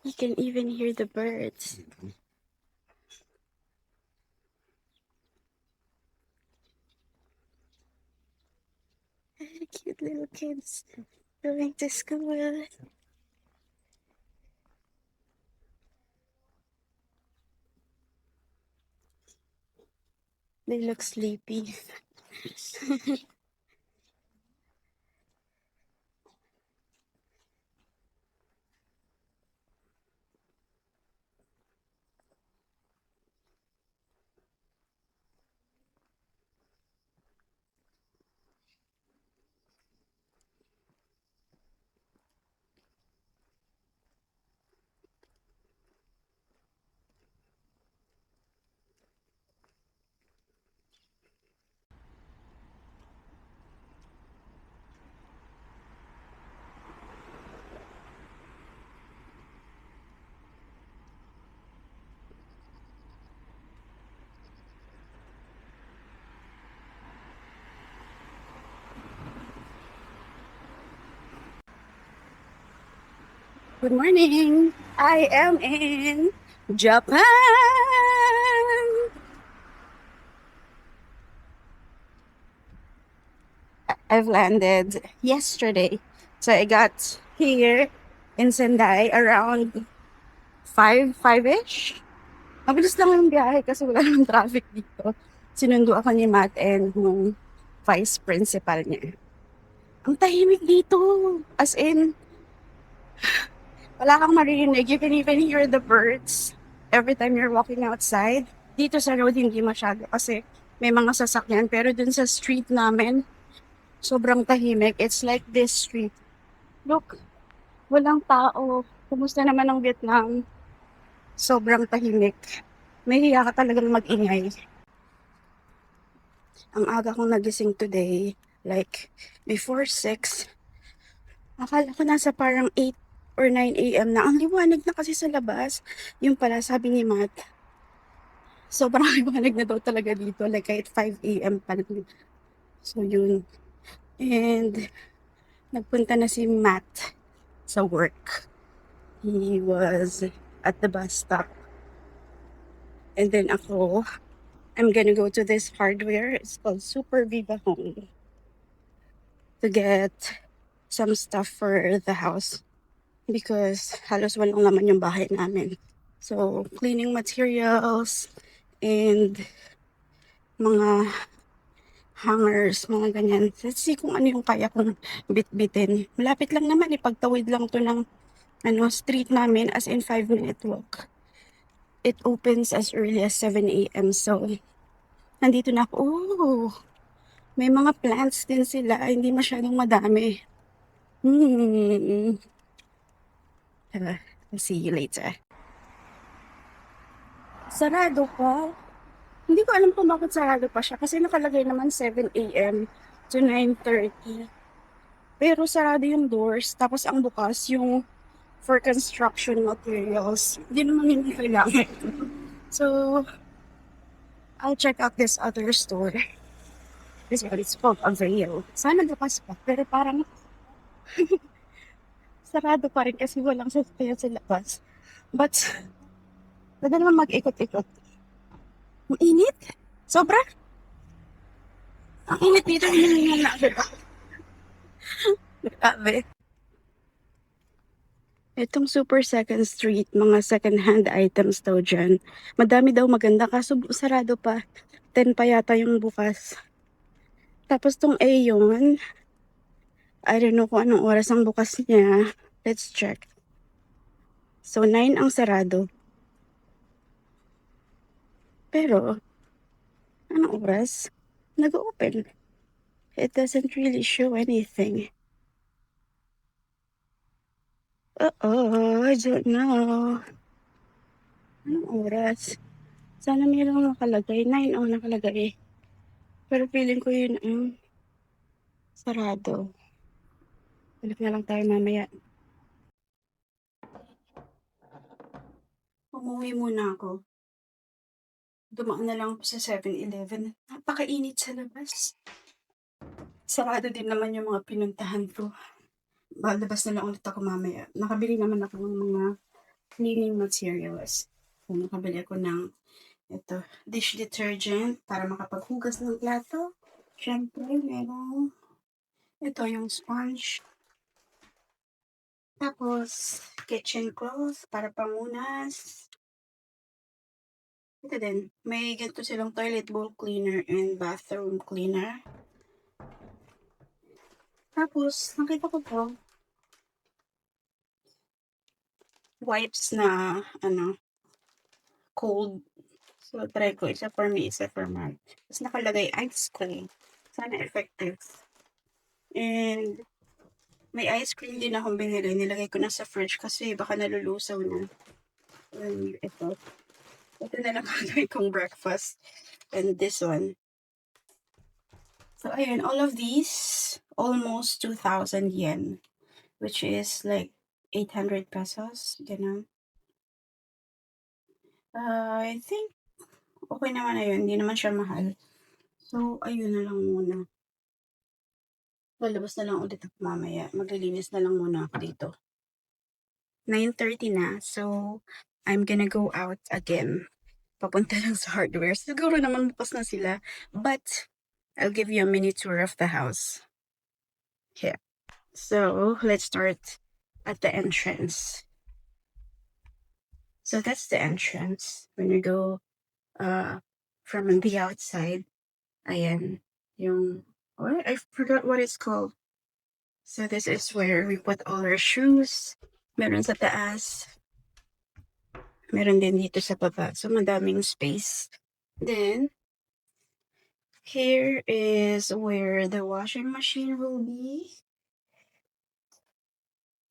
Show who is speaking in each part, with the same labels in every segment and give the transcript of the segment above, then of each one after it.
Speaker 1: You can even hear the birds. Cute little kids going to school. They look sleepy. Good morning. I am in Japan. I've landed yesterday. So I got here in Sendai around 5-ish. Mabilis lang yung biyahe kasi wala namang traffic dito. Sinundo ako ni Matt and yung vice principal niya. Ang tahimik dito. As in, wala kang maririnig. You can even hear the birds every time you're walking outside. Dito sa road, hindi masyado kasi may mga sasakyan. Pero dun sa street namin, sobrang tahimik. It's like this street. Look, walang tao. Kumusta naman ang Vietnam? Sobrang tahimik. Mahihiya ka talagang mag-ingay. Ang aga kong nagising today, like before 6. Akala ko nasa parang 8 or 9 a.m. na. Ang liwanag na kasi sa labas. Yung pala, sabi ni Matt, sobrang liwanag na daw talaga dito. Like kahit 5 a.m. pa lang. So yun. And nagpunta na si Matt sa work. He was at the bus stop. And then ako, I'm gonna go to this hardware. It's called Super Viva Home to get some stuff for the house because halos walang laman yung bahay namin. So, cleaning materials and mga hangers, mga ganyan. Let's see kung ano yung kaya kong bitbitin. Malapit lang naman, ipagtawid lang to ng street namin as in 5-minute walk. It opens as early as 7 a.m. So, nandito na ako. Oh, may mga plants din sila. Hindi masyadong madami. I'll see you later. Sarado pa. Hindi ko alam kung bakit sarado pa siya. Kasi nakalagay naman 7 a.m. to 9:30. Pero sarado yung doors. Tapos ang bukas yung for construction materials. Hindi naman yun kailangan. So, I'll check out this other store. This one is called Avail. Sana bukas pa. Pero parang sarado pa rin kasi walang sasakyan sa labas. But, pwede naman mag-ikot-ikot. Ang init. Sobra. Ang init dito. Hinihingal na agad ako. Grabe. Itong Super Second Street, mga second-hand items daw dyan. Madami daw maganda, kaso sarado pa. 10 pa yata yung bukas. Tapos tong Aeon, I don't know kung anong oras ang bukas niya. Let's check. So, 9 ang sarado. Pero, anong oras? Nag-open. It doesn't really show anything. I don't know. Anong oras? Sana mayroong nakalagay. 9 ang nakalagay. Pero feeling ko yun ang sarado. Balik na lang tayo mamaya. Umuwi muna ako. Dumaan na lang ako sa 7-Eleven. Napakainit sa labas. Sarado din naman yung mga pinuntahan ko. Balabas na lang ulit ako mamaya. Nakabili naman ako ng mga cleaning materials. So, nakabili ako ng ito, dish detergent para makapaghugas ng plato. Siyempre, merong ito yung sponge. Tapos, kitchen cloth para pamunas. Ito din, may ganito silang toilet bowl cleaner and bathroom cleaner. Tapos, nakita ko to, wipes na, cold. So, try ko. Isa for me, isa for Mark. Tapos nakalagay ice cream. Sana effective. And, may ice cream din akong binili. Nilagay ko na sa fridge kasi baka nalulusaw na. And ito. Ito na lang gagawin kong breakfast. And this one. So, ayun. All of these, almost 2,000 yen. Which is like 800 pesos. Ganun. I think okay naman na yun. Hindi naman siya mahal. So, ayun na lang muna. Lalabas na lang ulit ako mamaya. Maglilinis na lang muna ako dito. 9:30 na. So, I'm gonna go out again. Papunta lang sa hardware. Siguro naman bukas na sila. But, I'll give you a mini tour of the house. Here. So, let's start at the entrance. So, that's the entrance. When you go from the outside, ayan, yung, I forgot what it's called. So this is where we put all our shoes. Meron sa taas. Meron din dito sa baba. So madaming space. Then, here is where the washing machine will be.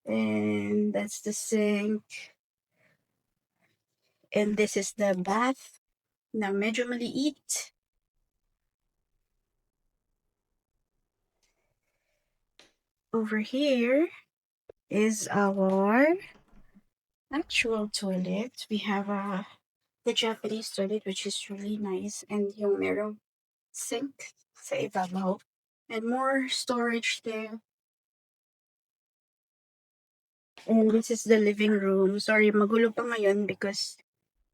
Speaker 1: And that's the sink. And this is the bath na medyo maliit. Over here is our actual toilet. We have the Japanese toilet, which is really nice. And yung merong sink sa ibabaw. And more storage there. And this is the living room. Sorry, magulo pa ngayon because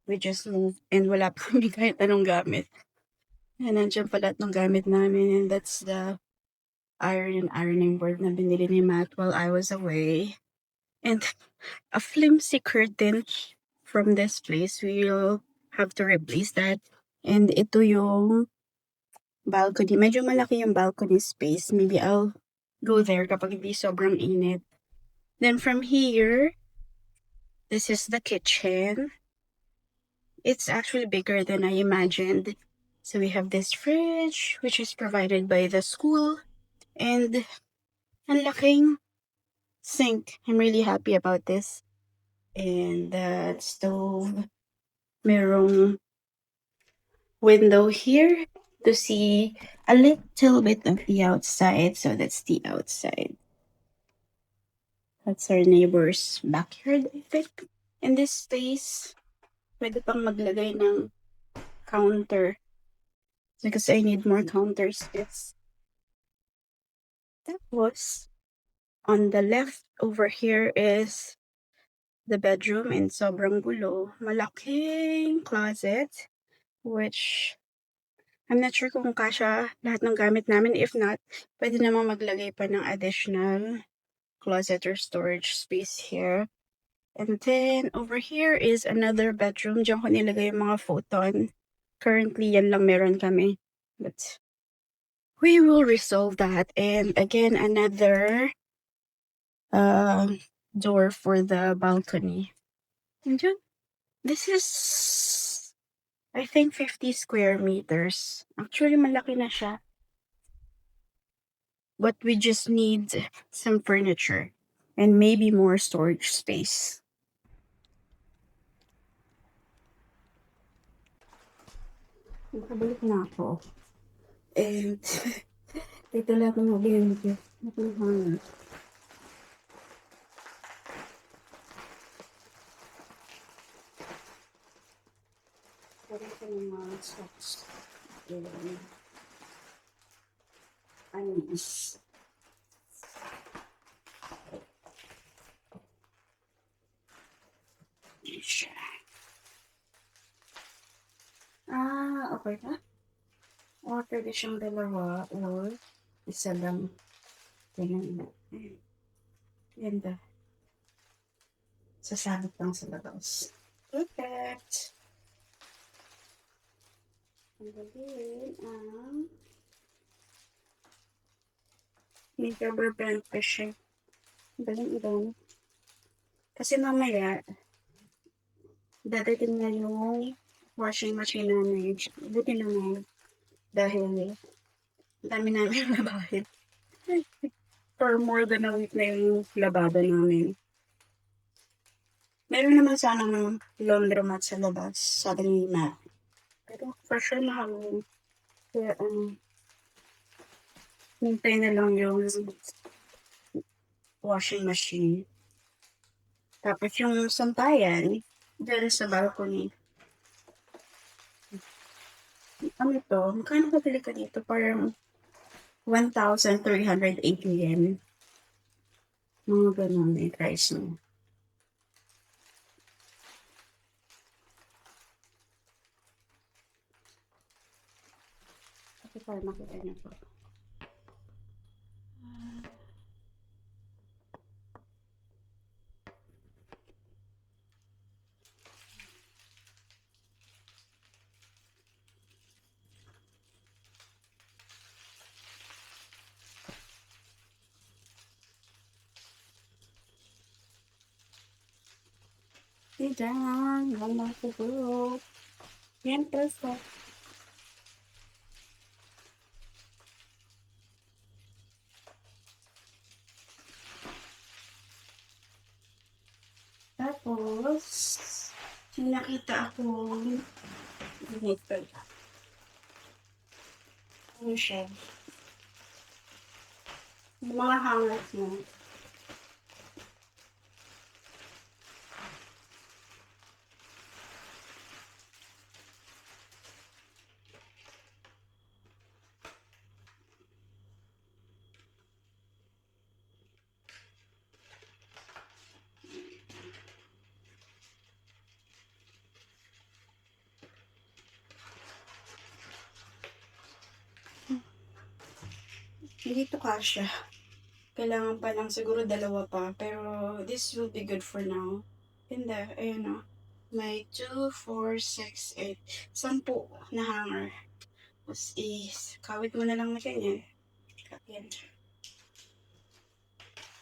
Speaker 1: we just moved and wala pa kami kahit anong gamit. And nandiyan pa lahat ng gamit namin. And that's the ironing board na binili ni Matt while I was away. And a flimsy curtain from this place. We'll have to replace that. And ito yung balcony. Medyo malaki yung balcony space. Maybe I'll go there kapag hindi sobrang init. Then from here, this is the kitchen. It's actually bigger than I imagined. So we have this fridge, which is provided by the school. And ang laking sink. I'm really happy about this. And the stove. Merong window here to see a little bit of the outside. So that's the outside. That's our neighbor's backyard, I think. In this space, pwede pang maglagay ng counter. Because I need more counter space. Tapos, on the left over here is the bedroom and sobrang gulo. Malaking closet, which I'm not sure kung kasya lahat ng gamit namin. If not, pwede naman maglagay pa ng additional closet or storage space here. And then, over here is another bedroom. Diyan ko nilagay yung mga futon. Currently, yan lang meron kami. But, we will resolve that. And again, another door for the balcony. And yun, this is, I think, 50 square meters. Actually, malaki na siya. But we just need some furniture and maybe more storage space. Nakabalik na ako. And, ito lang ang mabili ko. Nakuha. Pwede ko ng mga socks. Anis. Ayan siya. Okay na? O pwede siyang dalawa or isa lang. Tingnan mo. Ganda. Sasabit lang sa labas. Perfect! Tanggalin ang may rubber band pa siya. Ibang. Kasi mamaya, dadating na yung washing machine namin. Buti naman. Dahil dami namin labahin. For more than a week na yung labada namin. Meron naman sanang laundromat sa labas, sabi ni Matt. Pero for sure mahal yun. Kaya hintay na lang yung washing machine. Tapos yung sampayan, dyan sa balcony. Ano ito? Magkano kabili ka dito? Parang 1,380 yen. Mga ganun may price mo. Kasi para makita niyo po. Diyan, wala ko po. Yan, perfect. Tapos, nakita ako, dito. Ano siya? Yung mga hangers mo. Hindi to kasha. Kailangan pa lang siguro dalawa pa. Pero this will be good for now. Ganda. Ayan o. May 2, 4, 6, 8. 10 na hanger. Tapos kawit mo na lang na ganyan. Ayan.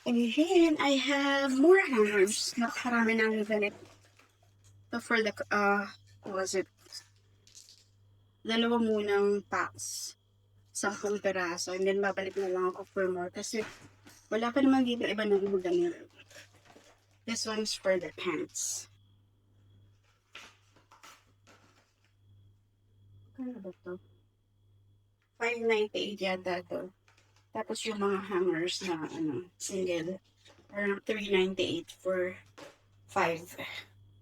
Speaker 1: And then, I have more hangers. Nakarami ng ganit. So for the, what was it? Dalawa munang packs. 10 peraso. And then, babalik na lang ako for more. Kasi, wala pa naman dito iba ng damit. This one's for the pants. Ano ba to? 598 yata to. Tapos yung mga hangers na single. Parang 398 for 5.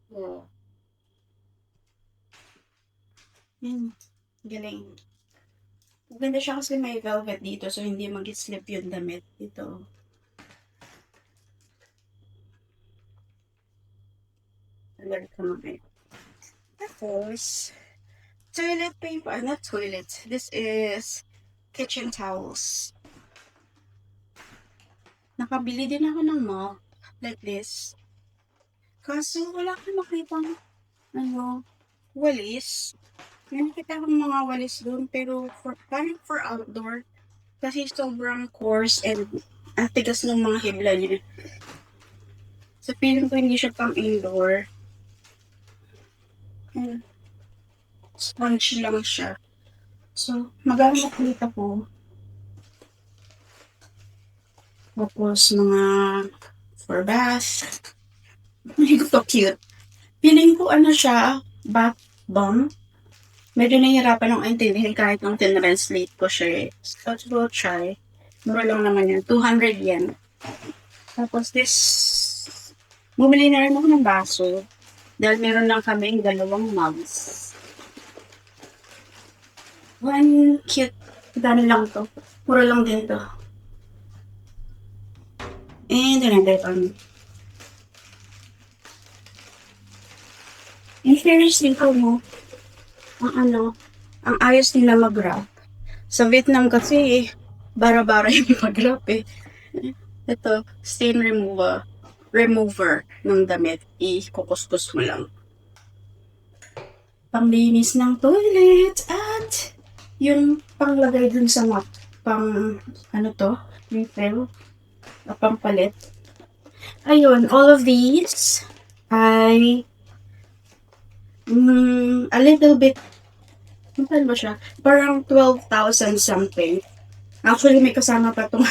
Speaker 1: Yeah. Galing. Maganda siya kasi may velvet dito so hindi mag-slip yung damit dito. Tapos, toilet paper, not toilet. This is kitchen towels. Nakabili din ako ng mop like this. Kaso wala akong makitang walis. May nakita akong mga walis doon pero parang for outdoor. Kasi sobrang coarse and ang tigas ng mga hibla niya. So feeling ko hindi siya pang indoor. Sponge lang siya. So, magamit ulit ako. Tapos, mga for bath. Hindi ko to cute. Feeling ko siya, bath bomb. Medyo nahihirapan akong intindihin kahit nung tinranslate ko siya. So, we'll try. Mura lang naman yan. 200 yen. Tapos, bumili na rin ako ng baso. Dahil meron lang kaming 2 mugs. One cute. Dami lang to. Mura lang din to. And another one. In fairness dito mo, ang ayos nila mag-wrap. Sa Vietnam kasi, bara-bara yung mag-wrap eh. Ito, stain remover ng damit. I-kukuskus mo lang. Panglinis ng toilet at yung panglagay dun sa mop. Refill. Pampalit. Ayun, all of these ay a little bit, ano ba siya? Parang 12,000 something. Actually, may kasama pa itong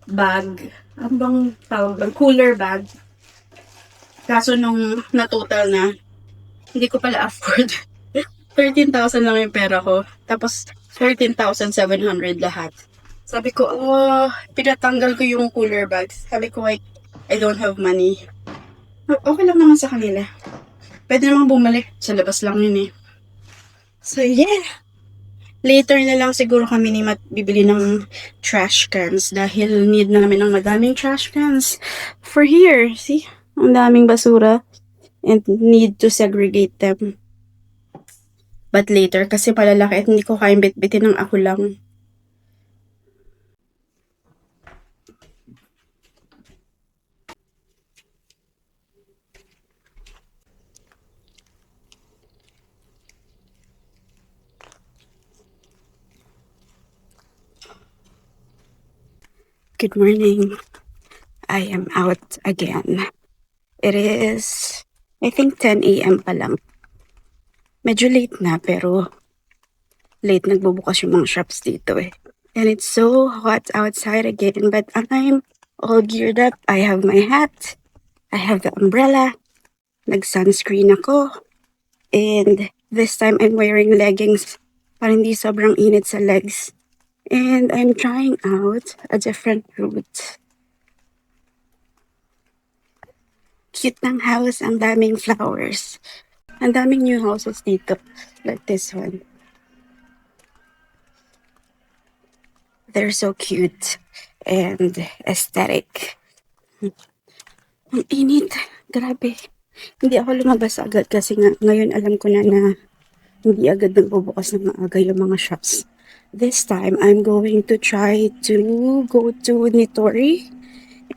Speaker 1: bag. Ang bang tawag bag? Cooler bag. Kaso nung na-total na, hindi ko pala afford. 13,000 lang yung pera ko. Tapos, 13,700 lahat. Sabi ko, pinatanggal ko yung cooler bag. Sabi ko, I don't have money. Okay lang naman sa kanila. Pwede namang bumalik. Sa labas lang yun eh. So, yeah. Later na lang siguro kami ni Matt bibili ng trash cans dahil need namin ng madaming trash cans for here. See? Ang daming basura and need to segregate them. But later, kasi palalaki at hindi ko kayang bitbitin ng ako lang. Good morning. I am out again. It is, I think 10 a.m. pa lang. Medyo late na, pero late nagbubukas yung mga shops dito eh. And it's so hot outside again, but I'm all geared up. I have my hat, I have the umbrella, nag-sunscreen ako, and this time I'm wearing leggings para hindi sobrang init sa legs. And I'm trying out a different route. Cute ng house, ang daming flowers. Ang daming new houses dito, like this one. They're so cute and aesthetic. Ang init, grabe. Hindi ako lumabas agad kasi ngayon alam ko na hindi agad nagbubukas ng maaga yung mga shops. This time, I'm going to try to go to Nitori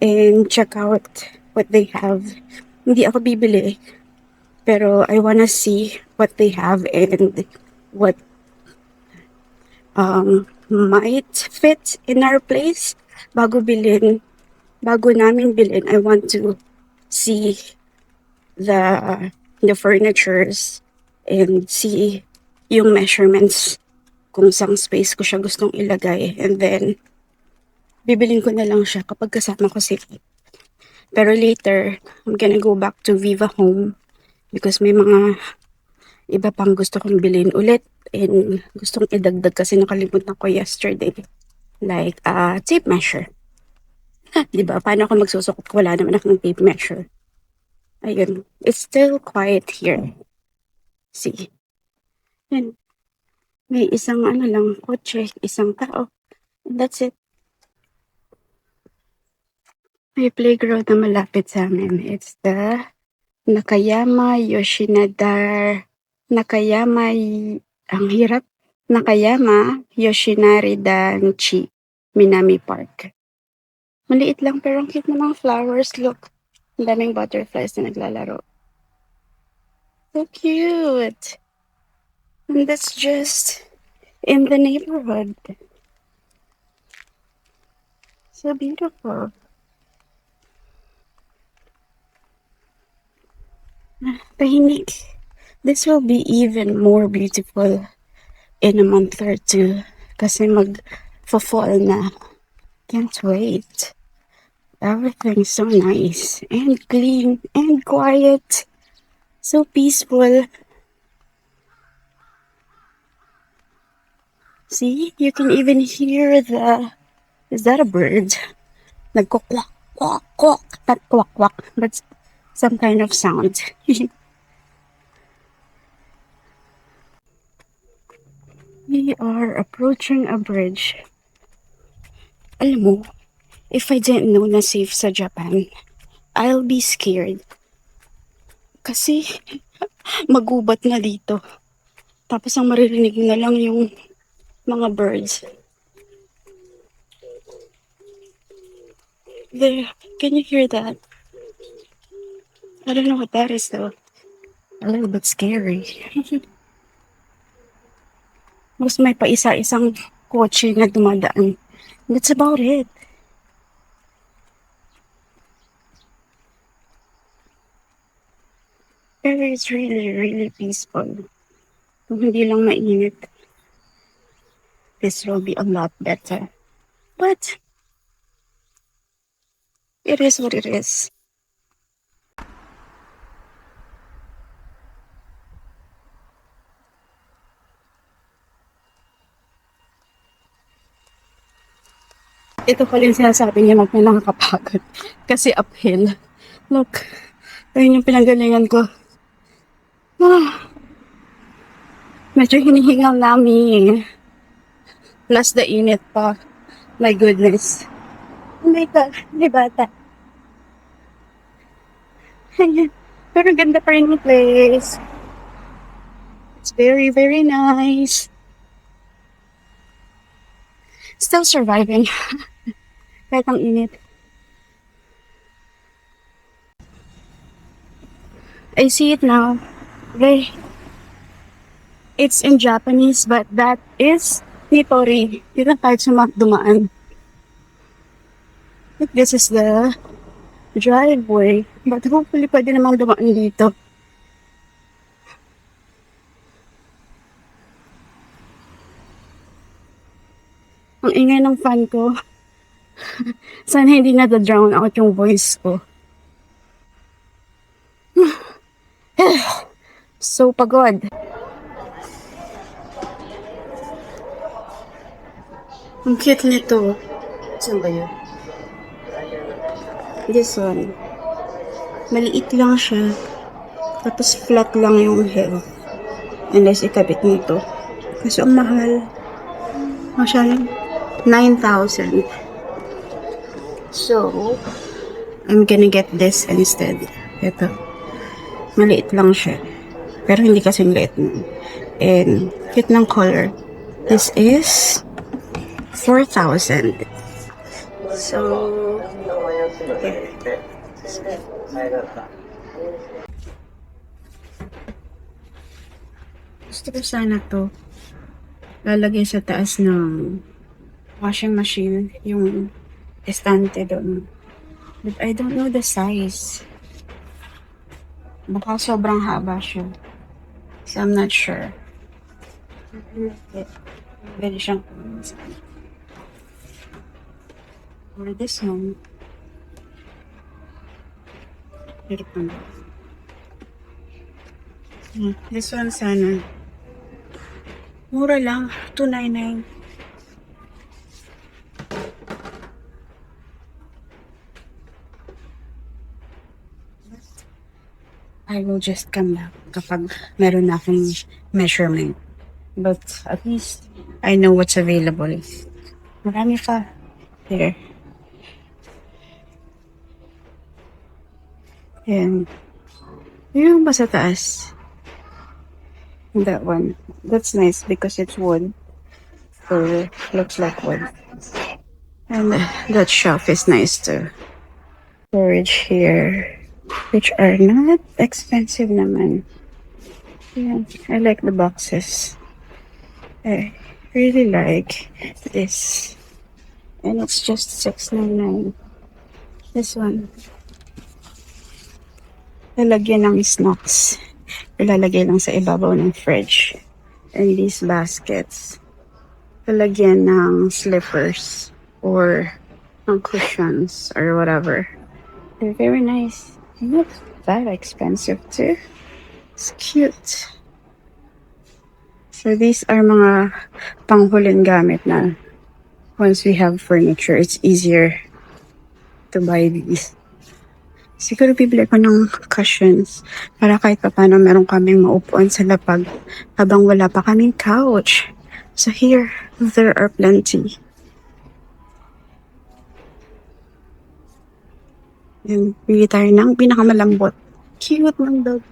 Speaker 1: and check out what they have. Hindi ako bibili, pero I wanna see what they have and what might fit in our place bago namin bilhin. I want to see the furnitures and see yung measurements kung saan space ko siya gustong ilagay, and then bibilin ko na lang siya kapag kasama ko si Kate. Pero later, I'm gonna go back to Viva Home because may mga iba pang gusto kong bilhin ulit and gustong idagdag kasi nakalimutan ko yesterday. Like, tape measure. Diba? Paano ako magsusukot? Wala naman akong tape measure. Ayun. It's still quiet here. See? Yan. May isang kotse, isang tao. And that's it. May playground na malapit sa amin. It's the Nakayama Yoshinari Danchi Minami Park. Maliit lang pero ang cute ng mga flowers. Look, ang daming butterflies na naglalaro. So cute! And that's just in the neighborhood. So beautiful. Tahimik. This will be even more beautiful in a month or two kasi mag-fall na. Can't wait. Everything's so nice and clean and quiet. So peaceful. See, you can even hear is that a bird? Nagko-kwak, kwak, kwak. Not kwak, kwak, but some kind of sound. We are approaching a bridge. Alam mo, if I didn't know na safe sa Japan, I'll be scared. Kasi magubat na dito. Tapos ang maririnig na lang yung mga birds. There, can you hear that? I don't know what that is though. A little bit scary. Mas may pa isa-isang kotse na dumadaan. That's about it. Pero it's really, really peaceful. Kung hindi lang mainit, this will be a lot better. But, it is what it is. Ito pala yung sinasabi niya mag may nakakapagod. Kasi uphill. Look, ayun yung pinanggalingan ko. Ah, medyo hinihingal namin. Plus the init pa. My goodness. May bata. Ayan. Pero ganda pa rin yung place. It's very, very nice. Still surviving. Kahit ang init. I see it now. Okay. It's in Japanese, but that is Nitori. Dito na tayo dumaan. This is the driveway. But hopefully pwede namang dumaan dito. Ang ingay ng fan ko. Sana hindi na-drown out yung voice ko. So pagod. Ang cute nito. Saan ba yun? This one. Maliit lang siya. Tapos flat lang yung head. Unless ikabit nito. Kasi ang mahal. Masyadong 9,000. So, I'm gonna get this instead. Ito. Maliit lang siya. Pero hindi kasing liit. And, cute ng color. This is 4,000. So, okay. Gusto ko sana to lalagay sa taas ng washing machine, yung estante doon. But I don't know the size. Baka sobrang haba siya. So I'm not sure. Pwede siyang or this one. This one sana. Mura lang. 299. I will just come back kapag meron na akong measurement. But at least I know what's available. Marami pa. Here. Yan. Yung ba sa taas? That one. That's nice because it's wood. So, looks like wood. And that shelf is nice too. Storage here. Which are not expensive naman. Yeah, I like the boxes. I really like this. And it's just $6.99. This one. Lalagyan ng snacks. Ilalagay lang sa ibabaw ng fridge. And these baskets. Lalagyan ng slippers. Or ng cushions. Or whatever. They're very nice. Not that expensive too. It's cute. So these are mga panghuling gamit na once we have furniture, it's easier to buy these. Siguro bibili ko ng cushions para kahit pa paano meron kaming maupuan sa lapag habang wala pa kaming couch. So here, there are plenty. And pili tayo ng pinakamalambot. cute ng dog.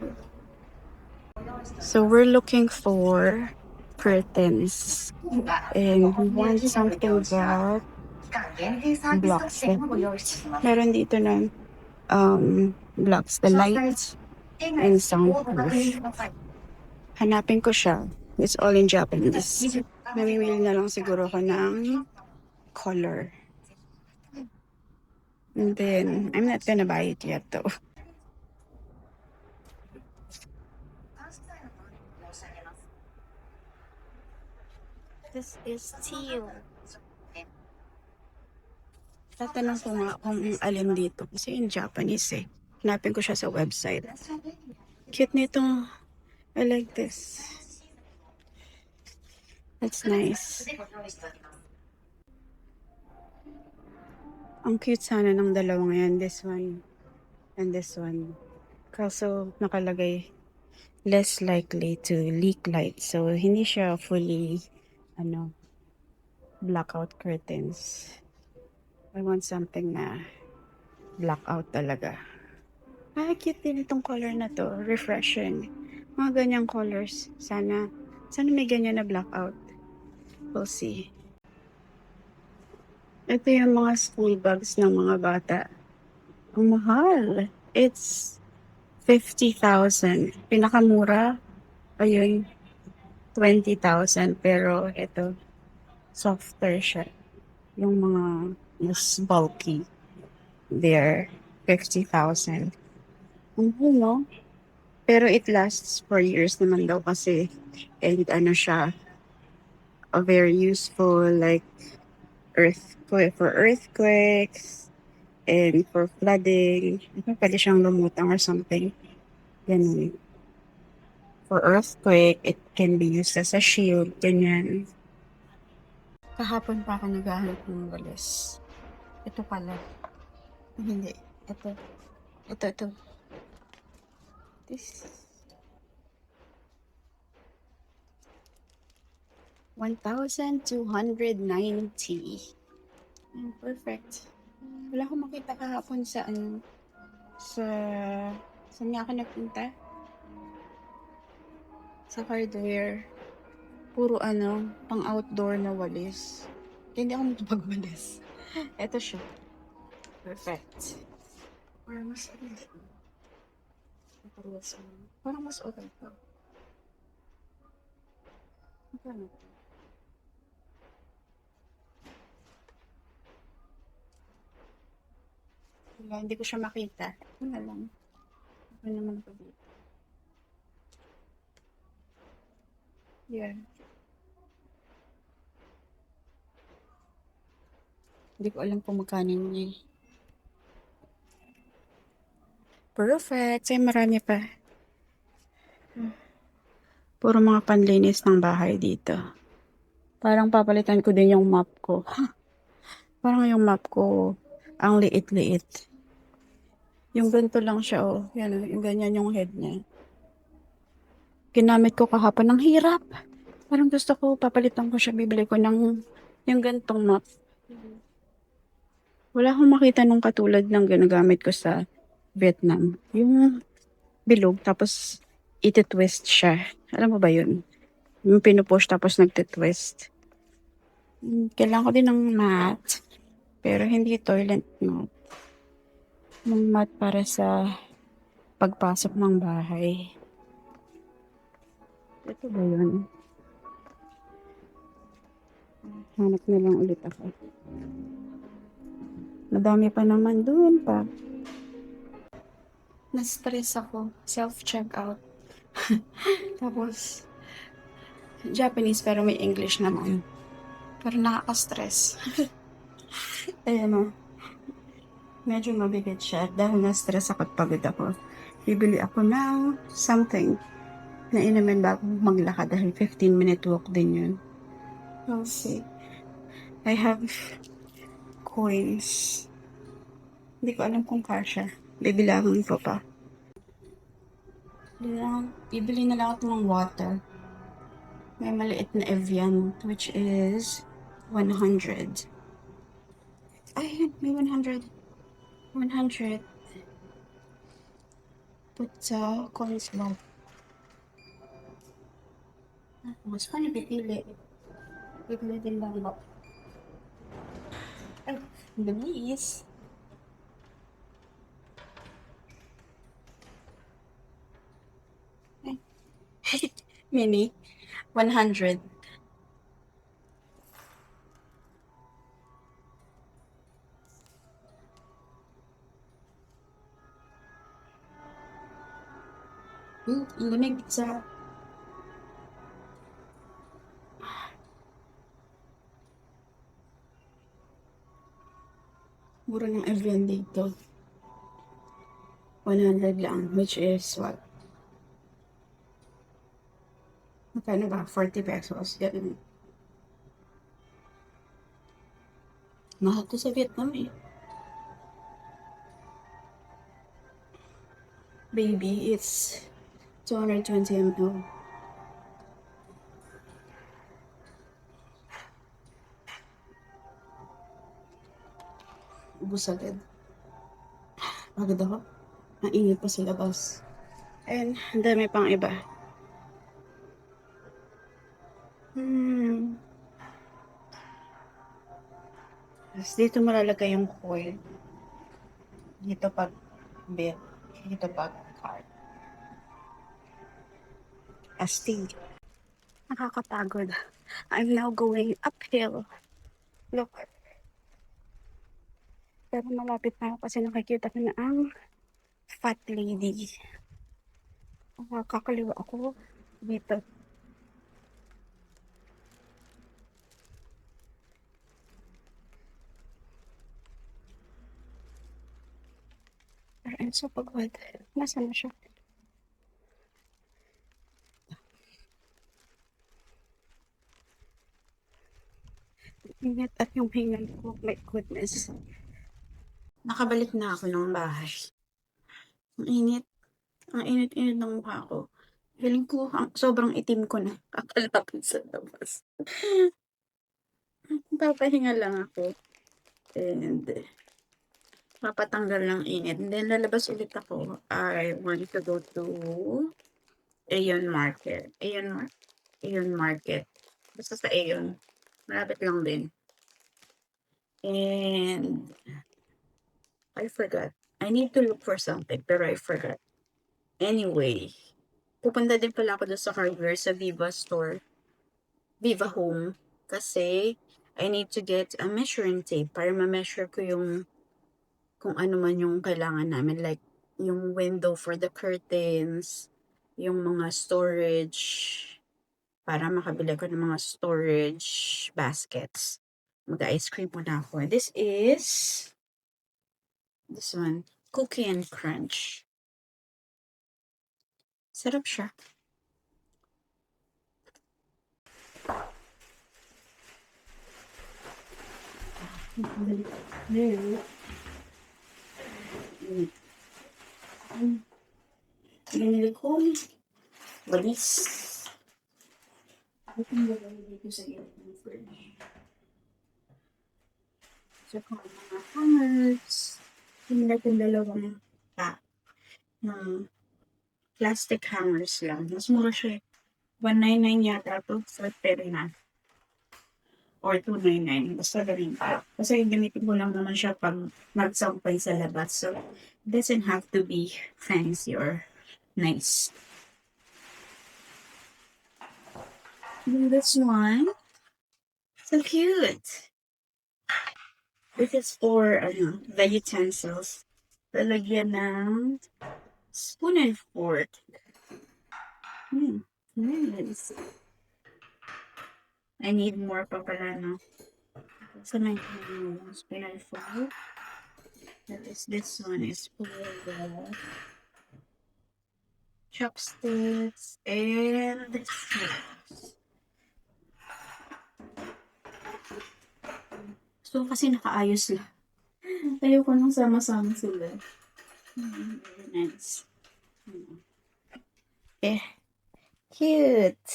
Speaker 1: So we're looking for curtains. And we want something that blocks it. Meron dito ng blocks the lights and soundproof. Hanapin ko siya. It's all in Japanese. Namimili na lang siguro ako ng color. And then, I'm not gonna buy it yet though. This is teal. Tatanong ko nga kung alin dito. Kasi in Japanese eh. Hanapin ko siya sa website. Cute nito. I like this. That's nice. Ang cute sana ng dalawang yan. This one and this one. Kaso nakalagay less likely to leak light. So hindi siya fully blackout curtains. I want something na blackout talaga. Cute din itong color na to. Refreshing. Mga ganyang colors. Sana may ganyan na blackout. We'll see. Ito yung mga school bags ng mga bata. Ang mahal. It's 50,000. Pinakamura, ayun, 20,000. Pero ito, softer siya. Yung mga mas bulky, they're 50,000. No? Pero it lasts for years naman daw kasi, and siya, a very useful, like, for earthquakes, and for flooding. Pwede siyang lumutang or something. Ganun. For earthquake, it can be used as a shield. Ganyan. Kahapon pa ako naghahanap ng walis. Ito pala. Hindi. Ito. This. 1,290. Perfect. Wala akong makita kahapon sa saan nga ako nagpunta? Sa hardware. Puro pang outdoor na walis. Hindi ako makapagwalis. Ito siya. Perfect. Parang mas parang mas okay to. Magkano? Wala, hindi ko siya makita. Ito na lang. Ito naman ito dito. Yan. Hindi ko alam kung magkano niya. Perfect. Ay, marami pa. Puro mga panlinis ng bahay dito. Parang papalitan ko din yung map ko. Parang yung map ko, ang liit-liit. Yung ganito lang siya, oh. Yan, yung ganyan yung head niya. Ginamit ko kahapon. Ang hirap. Parang gusto ko, papalitan ko siya. Bibili ko ng yung gantong map. Wala akong makita nung katulad ng ginagamit ko sa Vietnam. Yung bilog, tapos iti-twist siya. Alam mo ba yun? Yung pinupush tapos nagtitwist. Kailangan ko din ng mat. Pero hindi toilet mat. Yung mat para sa pagpasok ng bahay. Ito ba yun? Hanap na lang ulit ako. Madami pa naman doon pa. Na-stress ako. Self-checkout. Tapos, Japanese pero may English naman. Pero nakaka-stress. Ayan o. Medyo mabigat siya dahil na-stress ako at pagod ako. Bibili ako ng something na inumin bago maglakad dahil 15-minute walk din yun. We'll see. I have coins. Hindi ko alam kung kasha. Bibilangan ko pa. Bibili na lang ako ng water. May maliit na Evian, which is 100. Ay, may 100. 100. Put sa cornstarch. Mas paano pipili? Pipili din lang ba? Ay, bilis. Ay, mini. 100. Ang lamig sa... Mura ng Evian dito. 100 lang, which is what? Magkano ba? 40 pesos. Ganun. Mahal to sa Vietnam eh. Baby, it's 220 ml. Ubus agad. Agad ako. Ang init pa sa labas. And ang dami pang iba. Tapos dito malalagay yung coil. Dito pag bill. Dito pag card. Astig. Nakakapagod. I'm now going uphill. Look. Pero malapit na ako kasi nakikita ko na ang fat lady. Kakaliwa ako dito. Pero I'm so pagod. Nasaan na siya? Init at yung hingal ko. My goodness. Nakabalik na ako ng bahay. Ang init. Ang init-init ng mukha ko. Feeling ko sobrang itim ko na. Kakalapit sa labas. Papahinga lang ako. And mapatanggal ng init. And then lalabas ulit ako. I want to go to Aeon Market. Aeon Market. Basta sa Aeon. Malapit lang din. And I forgot. I need to look for something, pero I forgot. Anyway, pupunta din pala ako doon sa hardware sa Viva Store. Viva Home. Kasi I need to get a measuring tape para ma-measure ko yung kung ano man yung kailangan namin. Like, yung window for the curtains, yung mga storage, para makabili ko ng mga storage baskets. Mag-ice cream muna ako. This one, Cookie and Crunch. Sarap siya. Binili ko. Walis. Itong lagay dito sa gilid ng fridge. So, kung mga hangers, pinila itong dalawang pack ng plastic hangers lang. Mas mura siya. 199 yata ito for pera na. Or 299. Basta galing pa. Kasi gamitin ko lang naman siya pag magsampay sa labas. So, it doesn't have to be fancy or nice. And this one. So cute. This is for, the utensils. Lalagyan ng spoon and fork. Nice. I need more pa pala, no? So, may spoon and fork. This one is for the chopsticks and snacks. So, kasi nakaayos lang. Ayoko nang sama-sama sila. Very nice. Cute.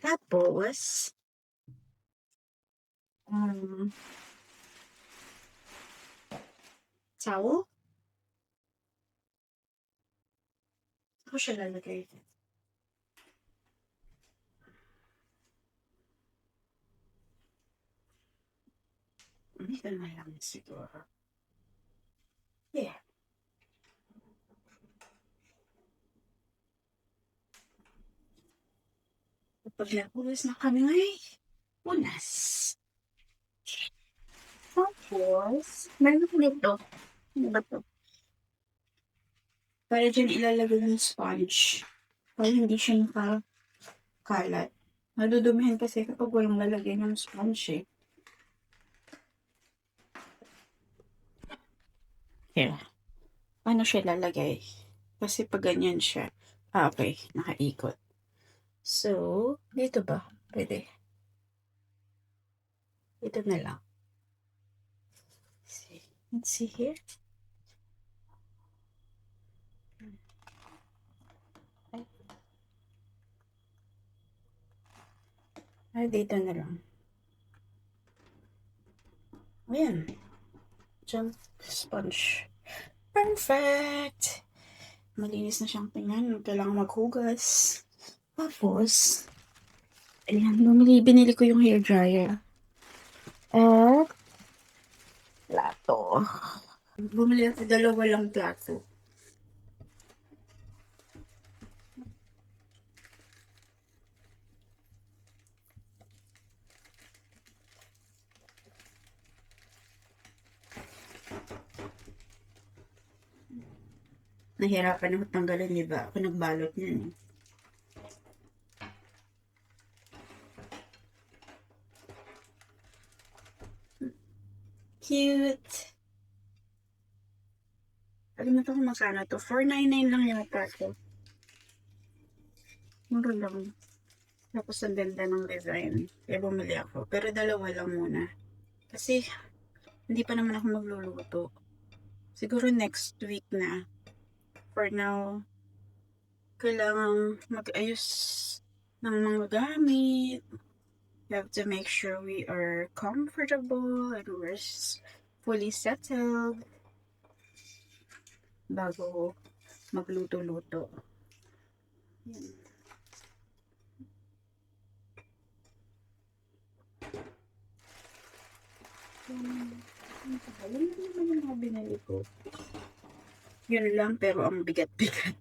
Speaker 1: Tapos, towel. siya lalagay? Dito na lang siguro. Yeah. Kapag napulis na kami ngay, unas. Tapos, meron ko dito. Ano ba to? Para dyan ilalagay yung sponge. Para hindi siya nakakalat. Madudumihan kasi kapag walang lalagay ng sponge eh. Here. Paano siya lalagay? Kasi pag ganyan siya. Okay. Nakaikot. So, dito ba? Pwede. Dito na lang. Let's see here. Dito na lang. Ayan. Jump sponge. Perfect! Malinis na siyang tingnan. Kailangan maghugas. Tapos, ayan, binili ko yung hair dryer. At, plato. Bumili ako 2 lang plato. Nahirapan ako tanggalin, di ba? Ako nagbalot niyan. Cute! Alam mo ito kung magkano to? $4.99 lang yung plato. Mura lang. Tapos ang ganda ng design. Kaya bumili ako. Pero 2 lang muna. Kasi, hindi pa naman ako magluluto. Siguro next week na. For now, kailangang mag-ayos ng mga gamit. We have to make sure we are comfortable and we're fully settled bago magluto-luto. Yan. Yun naman yung mga binili ko. Yun lang, pero ang bigat-bigat.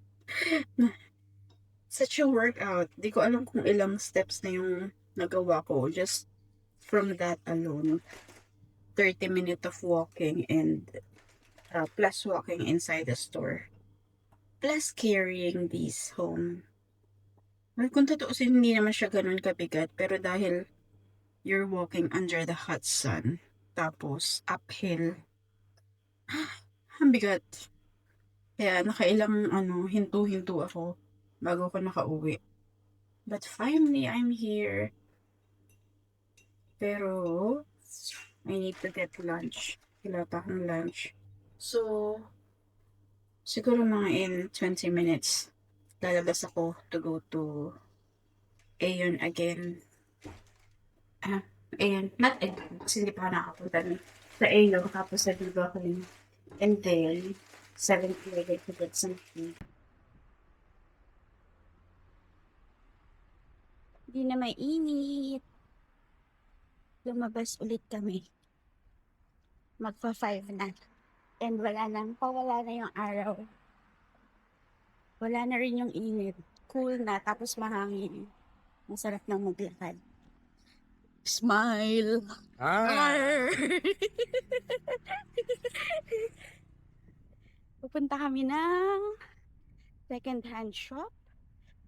Speaker 1: Such a workout. Di ko alam kung ilang steps na yung nagawa ko. Just from that alone. 30 minutes of walking and plus walking inside the store. Plus carrying these home. Well, kung tutuusin, hindi naman siya ganun kabigat. Pero dahil you're walking under the hot sun, tapos uphill, ang bigat. Kaya nakailang hinto-hinto ako bago ko nakauwi. But finally, I'm here. Pero, I need to get lunch. Wala pa akong lunch. So, siguro mga in 20 minutes, lalabas ako to go to Aeon again. Aeon, not Aeon, kasi hindi pa ako nakapunta sa Aeon, tapos sa Viva ko rin. And then, 7:30 to get something. Hindi na mainit. Lumabas ulit kami. Magpa-5 na. And pawala na yung araw. Wala na rin yung init. Cool na, tapos mahangin. Masarap na maglakad. Smile! Pupunta kami ng second-hand shop.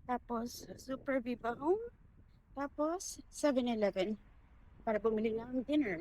Speaker 1: Tapos, Super Viva Home. Tapos, 7-Eleven. Para bumili ng dinner.